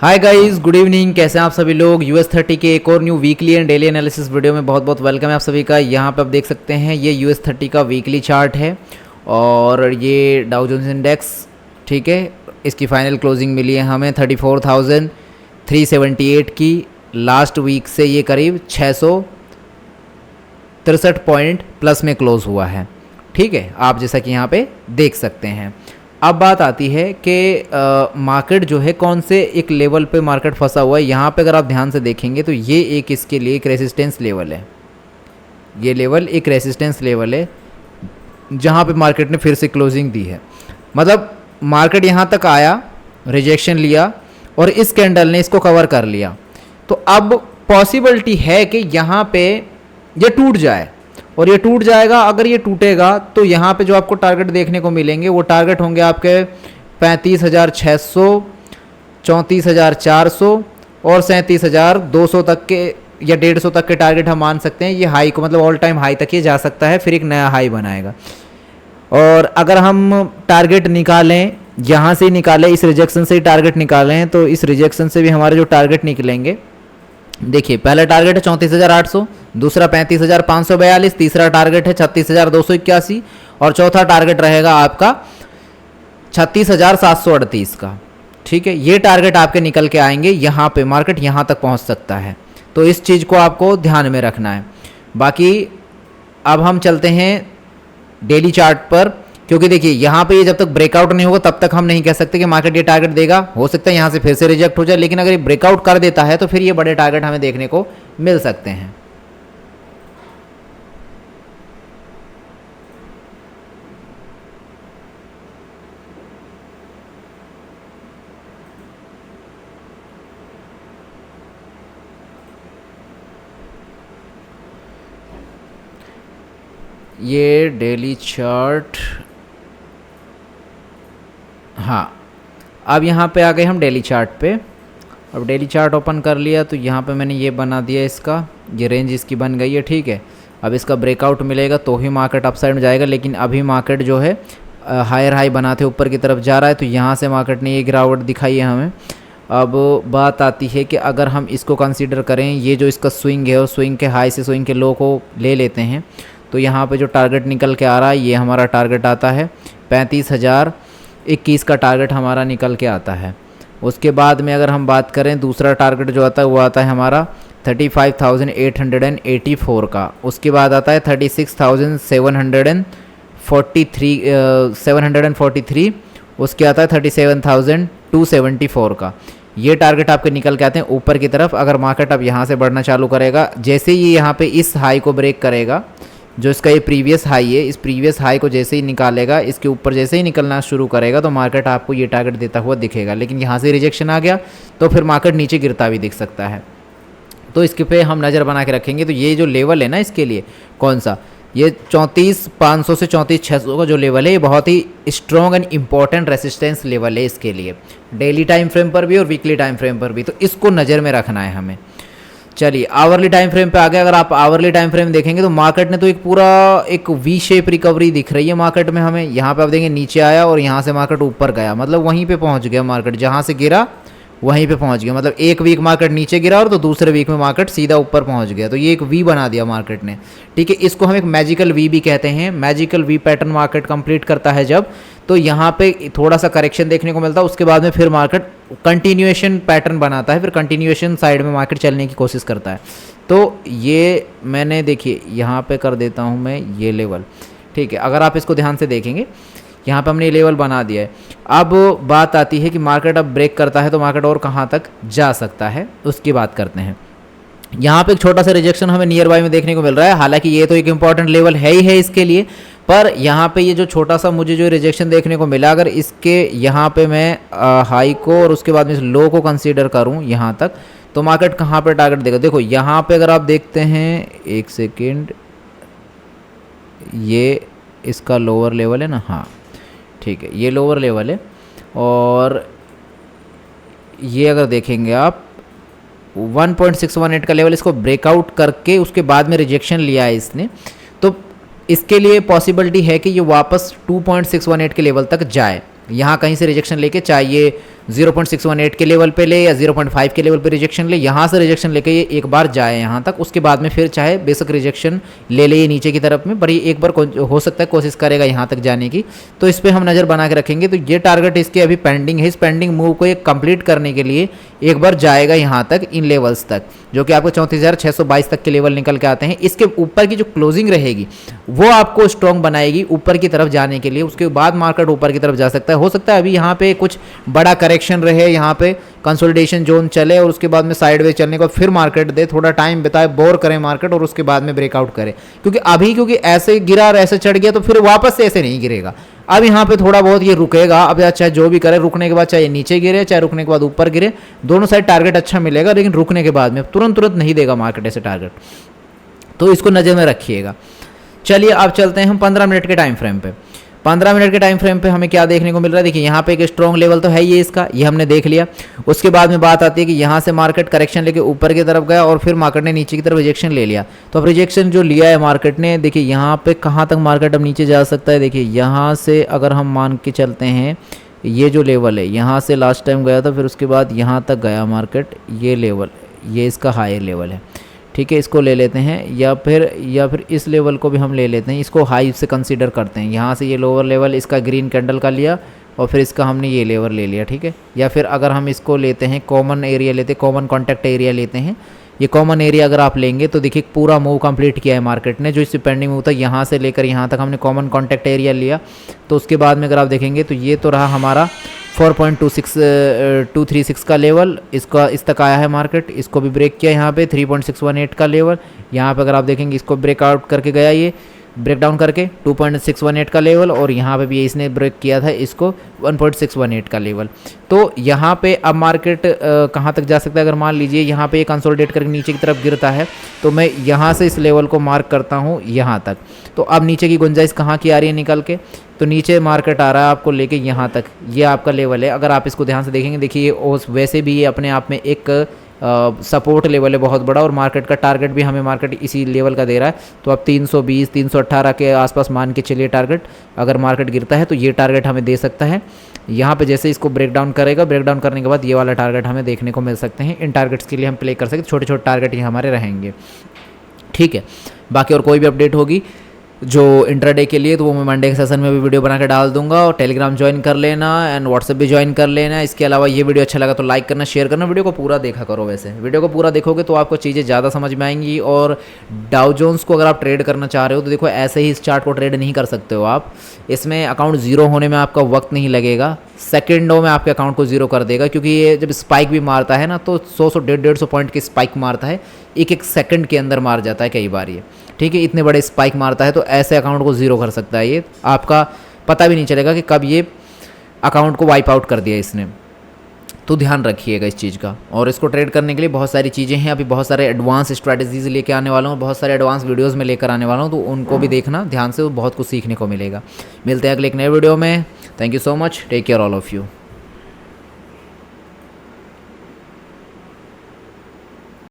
Hi guys, good evening. कैसे हैं आप सभी लोग। US30 के एक और new weekly and daily analysis video में बहुत बहुत वेलकम है आप सभी का। यहाँ पे आप देख सकते हैं ये US30 का वीकली चार्ट है और ये डाउ जोन्स इंडेक्स, ठीक है, इसकी फाइनल क्लोजिंग मिली है हमें 34,378 की। लास्ट वीक से ये करीब 663 पॉइंट प्लस में क्लोज हुआ है, ठीक है, आप जैसा कि यहाँ पे देख सकते हैं। अब बात आती है कि मार्केट जो है कौन से एक लेवल पे मार्केट फंसा हुआ है। यहाँ पे अगर आप ध्यान से देखेंगे तो ये एक इसके लिए एक रेजिस्टेंस लेवल है। ये लेवल एक रेजिस्टेंस लेवल है जहाँ पे मार्केट ने फिर से क्लोजिंग दी है। मतलब मार्केट यहाँ तक आया, रिजेक्शन लिया और इस कैंडल ने इसको कवर कर लिया। तो अब पॉसिबिलिटी है कि यहाँ पे ये टूट जाए और ये टूट जाएगा। अगर ये टूटेगा तो यहाँ पे जो आपको टारगेट देखने को मिलेंगे वो टारगेट होंगे आपके 35,600, 34,400 और 37,200 तक के या 150 तक के टारगेट हम मान सकते हैं। ये हाई को मतलब ऑल टाइम हाई तक ये जा सकता है, फिर एक नया हाई बनाएगा। और अगर हम टारगेट निकालें, यहाँ से ही निकालें, इस रिजेक्शन से ही टारगेट निकालें, तो इस रिजेक्शन से भी हमारे जो टारगेट निकलेंगे, देखिए पहला टारगेट है 34,800, दूसरा 35,542, तीसरा टारगेट है 36,281 और चौथा टारगेट रहेगा आपका 36,738 का, ठीक है। ये टारगेट आपके निकल के आएंगे। यहाँ पे मार्केट यहाँ तक पहुँच सकता है, तो इस चीज़ को आपको ध्यान में रखना है। बाकी अब हम चलते हैं डेली चार्ट पर, क्योंकि देखिए यहाँ पे ये जब तक ब्रेकआउट नहीं होगा तब तक हम नहीं कह सकते कि मार्केट ये टारगेट देगा। हो सकता है यहाँ से फिर से रिजेक्ट हो जाए, लेकिन अगर ये ब्रेकआउट कर देता है तो फिर ये बड़े टारगेट हमें देखने को मिल सकते हैं। ये डेली चार्ट, हाँ, अब यहाँ पे आ गए हम डेली चार्ट पे। अब डेली चार्ट ओपन कर लिया तो यहाँ पे मैंने ये बना दिया, इसका ये रेंज इसकी बन गई है, ठीक है। अब इसका ब्रेकआउट मिलेगा तो ही मार्केट अपसाइड में जाएगा, लेकिन अभी मार्केट जो है हायर हाई बनाते ऊपर की तरफ जा रहा है, तो यहाँ से मार्केट ने ये गिरावट दिखाई है हमें। अब बात आती है कि अगर हम इसको कंसीडर करें, ये जो इसका स्विंग है और स्विंग के हाई से स्विंग के लो को ले लेते हैं, तो यहाँ पे जो टारगेट निकल के आ रहा है ये हमारा टारगेट आता है 35,021 का टारगेट हमारा निकल के आता है। उसके बाद में अगर हम बात करें दूसरा टारगेट जो आता है वो आता है हमारा 35,884 का। उसके बाद आता है 36,743, उसके आता है 37,274 का। ये टारगेट आपके निकल के आते हैं ऊपर की तरफ। अगर मार्केट अब यहाँ से बढ़ना चालू करेगा, जैसे ही यहाँ पे इस हाई को ब्रेक करेगा, जो इसका ये प्रीवियस हाई है, इस प्रीवियस हाई को जैसे ही निकालेगा, इसके ऊपर जैसे ही निकलना शुरू करेगा, तो मार्केट आपको ये टारगेट देता हुआ दिखेगा। लेकिन यहाँ से रिजेक्शन आ गया तो फिर मार्केट नीचे गिरता भी दिख सकता है, तो इसके पे हम नज़र बना के रखेंगे। तो ये जो लेवल है ना, इसके लिए कौन सा, ये 34,500 से 34,600 का जो लेवल है, ये बहुत ही strong and important resistance level है इसके लिए, डेली टाइम फ्रेम पर भी और वीकली टाइम फ्रेम पर भी। तो इसको नज़र में रखना है हमें। चलिए आवरली टाइम फ्रेम पे आ गए। अगर आप आवरली टाइम फ्रेम देखेंगे तो मार्केट ने तो एक पूरा एक वी शेप रिकवरी दिख रही है मार्केट में हमें। यहाँ पे आप देखेंगे नीचे आया और यहाँ से मार्केट ऊपर गया, मतलब वहीं पे पहुँच गया मार्केट, जहाँ से गिरा वहीं पे पहुँच गया। मतलब एक वीक मार्केट नीचे गिरा और तो दूसरे वीक में मार्केट सीधा ऊपर पहुँच गया। तो ये एक वी बना दिया मार्केट ने, ठीक है। इसको हम एक मैजिकल वी भी कहते हैं। Magical V pattern market complete करता है जब, तो यहाँ पे थोड़ा सा करेक्शन देखने को मिलता है। उसके बाद में फिर मार्केट कंटिन्यूएशन पैटर्न बनाता है, फिर कंटिन्यूएशन साइड में मार्केट चलने की कोशिश करता है। तो ये मैंने देखिए यहाँ पे कर देता हूँ मैं ये लेवल, ठीक है। अगर आप इसको ध्यान से देखेंगे, यहाँ पे हमने ये लेवल बना दिया है। अब बात आती है कि मार्केट अब ब्रेक करता है तो मार्केट और कहाँ तक जा सकता है, उसकी बात करते हैं। यहाँ पे एक छोटा सा रिजेक्शन हमें नियर बाय में देखने को मिल रहा है। हालांकि ये तो एक इंपॉर्टेंट लेवल है ही है इसके लिए, पर यहाँ पे ये जो छोटा सा मुझे जो रिजेक्शन देखने को मिला, अगर इसके यहाँ पे मैं हाई को और उसके बाद में लो को कंसीडर करूँ यहाँ तक, तो मार्केट कहाँ पे टारगेट देगा। देखो यहाँ पे अगर आप देखते हैं, एक सेकेंड, ये इसका लोअर लेवल है ना, हाँ ठीक है, ये लोअर लेवल है। और ये अगर देखेंगे आप 1.618 का लेवल, इसको ब्रेकआउट करके उसके बाद में रिजेक्शन लिया है इसने, तो इसके लिए पॉसिबिलिटी है कि ये वापस 2.618 के लेवल तक जाए। यहाँ कहीं से रिजेक्शन लेके, चाहे ये 0.618 के लेवल पे ले या 0.5 के लेवल पे रिजेक्शन ले, यहाँ से रिजेक्शन लेके ये एक बार जाए यहाँ तक, उसके बाद में फिर चाहे बेसिक रिजेक्शन ले ये नीचे की तरफ में, पर ये एक बार हो सकता है कोशिश करेगा यहाँ तक जाने की। तो इस पर हम नज़र बना के रखेंगे। तो ये टारगेट इसके अभी पेंडिंग है। इस पेंडिंग मूव को एक कंप्लीट करने के लिए एक बार जाएगा यहाँ तक, इन लेवल्स तक, जो कि आपको 34,622 तक के लेवल निकल के आते हैं। इसके ऊपर की जो क्लोजिंग रहेगी वो आपको स्ट्रॉन्ग बनाएगी ऊपर की तरफ जाने के लिए। उसके बाद मार्केट ऊपर की तरफ जा सकता है। हो सकता है अभी यहाँ पे कुछ बड़ा करेक्शन रहे, यहाँ पे कंसोलिडेशन जोन चले और उसके बाद में साइडवेज चलने को फिर मार्केट दे, थोड़ा टाइम बिताए, बोर करे मार्केट और उसके बाद में ब्रेकआउट करे। क्योंकि ऐसे गिरा और ऐसे चढ़ गया तो फिर वापस से ऐसे नहीं गिरेगा। अब यहाँ पे थोड़ा बहुत ये रुकेगा। अब चाहे जो भी करे, रुकने के बाद चाहे नीचे गिरे, चाहे रुकने के बाद ऊपर गिरे, दोनों साइड टारगेट अच्छा मिलेगा, लेकिन रुकने के बाद में तुरंत नहीं देगा मार्केट ऐसे टारगेट। तो इसको नज़र में रखिएगा। चलिए अब चलते हैं हम 15 मिनट के टाइम फ्रेम पे। 15 मिनट के टाइम फ्रेम पे हमें क्या देखने को मिल रहा है? देखिए यहाँ पे एक स्ट्रॉन्ग लेवल तो है ये इसका, ये हमने देख लिया। उसके बाद में बात आती है कि यहाँ से मार्केट करेक्शन लेके ऊपर की तरफ गया और फिर मार्केट ने नीचे की तरफ रिजेक्शन ले लिया। तो अब रिजेक्शन जो लिया है मार्केट ने, देखिए यहाँ पे कहाँ तक मार्केट अब नीचे जा सकता है। देखिए यहाँ से अगर हम मान के चलते हैं, ये जो लेवल है यहाँ से लास्ट टाइम गया था, फिर उसके बाद यहाँ तक गया मार्केट, ये लेवल, ये इसका हायर लेवल है। ठीक है, इसको ले लेते हैं, या फिर इस लेवल को भी हम ले लेते हैं, इसको हाई से कंसीडर करते हैं। यहाँ से ये लोअर लेवल इसका ग्रीन कैंडल का लिया और फिर इसका हमने ये लेवल ले लिया। ठीक है, या फिर अगर हम इसको लेते हैं, कॉमन एरिया लेते हैं, कॉमन कॉन्टैक्ट एरिया लेते हैं। ये कॉमन एरिया अगर आप लेंगे तो देखिए पूरा मूव कंप्लीट किया है मार्केट ने। जो इससे पेंडिंग मूव था यहाँ से लेकर यहाँ तक हमने कॉमन कॉन्टैक्ट एरिया लिया। तो उसके बाद में अगर आप देखेंगे तो ये तो रहा हमारा 4.236 का लेवल, इसका इस तक आया है मार्केट। इसको भी ब्रेक किया यहाँ पे 3.618 का लेवल। यहाँ पे अगर आप देखेंगे इसको ब्रेकआउट करके गया, ये ब्रेक डाउन करके 2.618 का लेवल, और यहाँ पे भी इसने ब्रेक किया था इसको 1.618 का लेवल। तो यहाँ पे अब मार्केट कहाँ तक जा सकता है? अगर मान लीजिए यहाँ पे कंसोलिडेट करके नीचे की तरफ गिरता है तो मैं यहाँ से इस लेवल को मार्क करता हूँ यहाँ तक। तो अब नीचे की गुंजाइश कहाँ की आ रही है निकल के? तो नीचे मार्केट आ रहा है आपको लेके यहाँ तक, ये आपका लेवल है। अगर आप इसको ध्यान से देखेंगे, देखिए वैसे भी ये अपने आप में एक सपोर्ट लेवल है बहुत बड़ा, और मार्केट का टारगेट भी हमें मार्केट इसी लेवल का दे रहा है। तो अब 320 318 के आसपास मान के चलिए टारगेट, अगर मार्केट गिरता है तो ये टारगेट हमें दे सकता है। यहाँ पे जैसे इसको ब्रेक डाउन करेगा, ब्रेक डाउन करने के बाद ये वाला टारगेट हमें देखने को मिल सकते हैं। इन टारगेट्स के लिए हम प्ले कर सकते हैं, छोटे छोटे टारगेट ये हमारे रहेंगे। ठीक है, बाकी और कोई भी अपडेट होगी जो इंट्राडे के लिए तो वो मैं मंडे के सेशन में भी वीडियो बना के डाल दूंगा। और टेलीग्राम ज्वाइन कर लेना एंड व्हाट्सएप भी ज्वाइन कर लेना। इसके अलावा ये वीडियो अच्छा लगा तो लाइक करना, शेयर करना, वीडियो को पूरा देखा करो। वैसे वीडियो को पूरा देखोगे तो आपको चीज़ें ज़्यादा समझ में आएंगी। और डाउ जोन्स को अगर आप ट्रेड करना चाह रहे हो तो देखो ऐसे ही इस चार्ट को ट्रेड नहीं कर सकते हो आप। इसमें अकाउंट ज़ीरो होने में आपका वक्त नहीं लगेगा, सेकेंडों में आपके अकाउंट को ज़ीरो कर देगा। क्योंकि ये जब स्पाइक भी मारता है ना तो 100 150 पॉइंट की स्पाइक मारता है, एक सेकंड के अंदर मार जाता है कई बार ये। ठीक है, इतने बड़े स्पाइक मारता है, तो ऐसे अकाउंट को ज़ीरो कर सकता है ये। आपका पता भी नहीं चलेगा कि कब ये अकाउंट को वाइप आउट कर दिया इसने। तो ध्यान रखिएगा इस चीज़ का। और इसको ट्रेड करने के लिए बहुत सारी चीज़ें हैं, अभी बहुत सारे एडवांस स्ट्रैटेजीज लेके आने वाला हूँ, बहुत सारे एडवांस वीडियोस में लेकर आने वाला हूँ, तो उनको भी देखना ध्यान से, बहुत कुछ सीखने को मिलेगा। मिलते हैं अगले एक नए वीडियो में। Thank you so much, take care all of you.